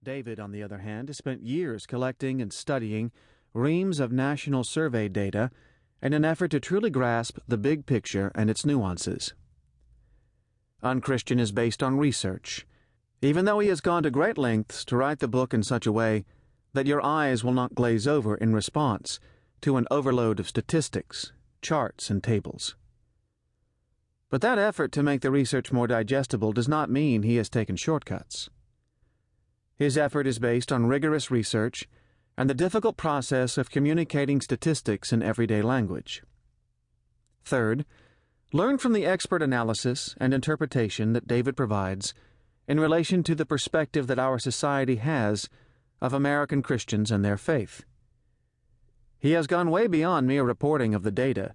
David, on the other hand, has spent years collecting and studying reams of national survey data in an effort to truly grasp the big picture and its nuances. unChristian is based on research, even though he has gone to great lengths to write the book in such a way that your eyes will not glaze over in response to an overload of statistics, charts, and tables. But that effort to make the research more digestible does not mean he has taken shortcuts. His effort is based on rigorous research and the difficult process of communicating statistics in everyday language. Third, learn from the expert analysis and interpretation that David provides in relation to the perspective that our society has of American Christians and their faith. He has gone way beyond mere reporting of the data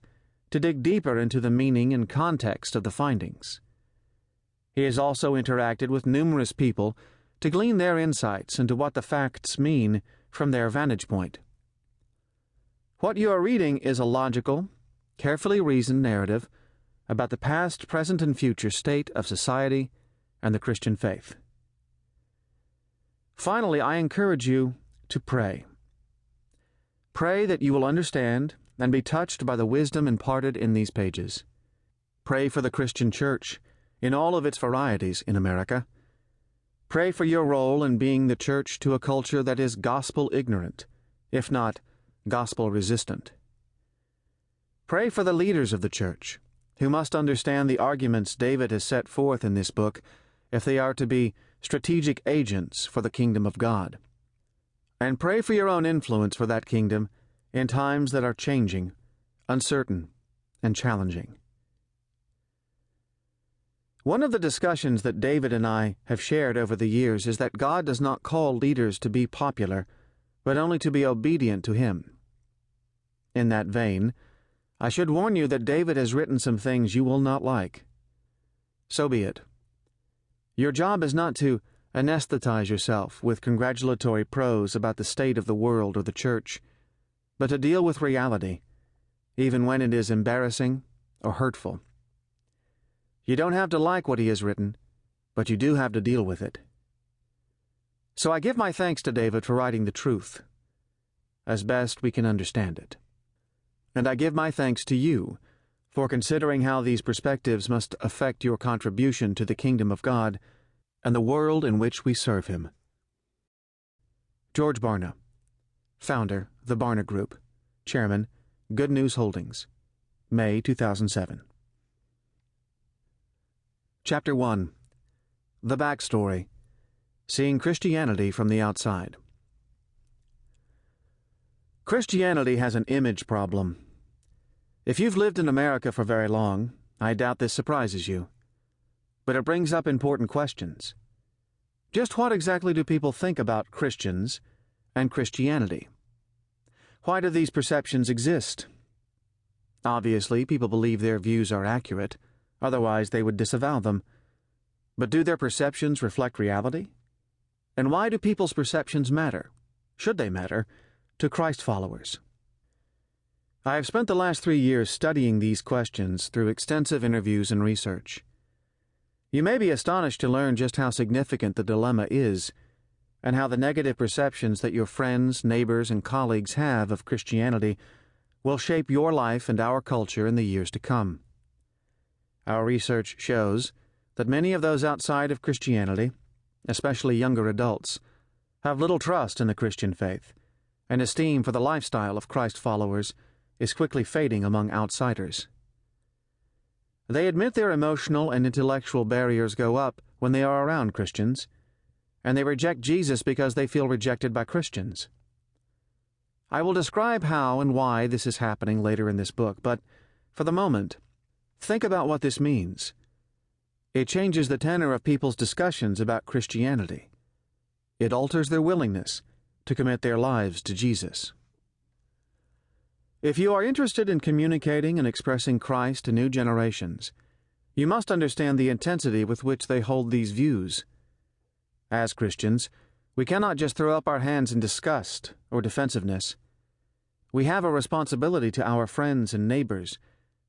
to dig deeper into the meaning and context of the findings. He has also interacted with numerous people to glean their insights into what the facts mean from their vantage point. What you are reading is a logical, carefully reasoned narrative about the past, present, and future state of society and the Christian faith. Finally, I encourage you to pray. Pray that you will understand and be touched by the wisdom imparted in these pages. Pray for the Christian church in all of its varieties in America. Pray for your role in being the church to a culture that is gospel ignorant, if not gospel resistant. Pray for the leaders of the church, who must understand the arguments David has set forth in this book if they are to be strategic agents for the kingdom of God. And pray for your own influence for that kingdom in times that are changing, uncertain, and challenging. One of the discussions that David and I have shared over the years is that God does not call leaders to be popular, but only to be obedient to Him. In that vein, I should warn you that David has written some things you will not like. So be it. Your job is not to anesthetize yourself with congratulatory prose about the state of the world or the church, but to deal with reality, even when it is embarrassing or hurtful. You don't have to like what he has written, but you do have to deal with it. So I give my thanks to David for writing the truth, as best we can understand it. And I give my thanks to you for considering how these perspectives must affect your contribution to the kingdom of God and the world in which we serve Him. George Barna, Founder, the Barna Group, Chairman, Good News Holdings, May 2007. Chapter 1. The Backstory. Seeing Christianity from the Outside. Christianity has an image problem. If you've lived in America for very long, I doubt this surprises you. But it brings up important questions. Just what exactly do people think about Christians and Christianity? Why do these perceptions exist? Obviously, people believe their views are accurate, otherwise they would disavow them. But do their perceptions reflect reality? And why do people's perceptions matter, should they matter, to Christ followers? I have spent the last 3 years studying these questions through extensive interviews and research. You may be astonished to learn just how significant the dilemma is, and how the negative perceptions that your friends, neighbors, and colleagues have of Christianity will shape your life and our culture in the years to come. Our research shows that many of those outside of Christianity, especially younger adults, have little trust in the Christian faith, and esteem for the lifestyle of Christ followers is quickly fading among outsiders. They admit their emotional and intellectual barriers go up when they are around Christians, and they reject Jesus because they feel rejected by Christians. I will describe how and why this is happening later in this book, but for the moment, think about what this means. It changes the tenor of people's discussions about Christianity. It alters their willingness to commit their lives to Jesus. If you are interested in communicating and expressing Christ to new generations, you must understand the intensity with which they hold these views. As Christians, we cannot just throw up our hands in disgust or defensiveness. We have a responsibility to our friends and neighbors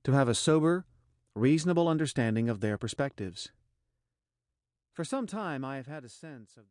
to have a sober, reasonable understanding of their perspectives. For some time I have had a sense of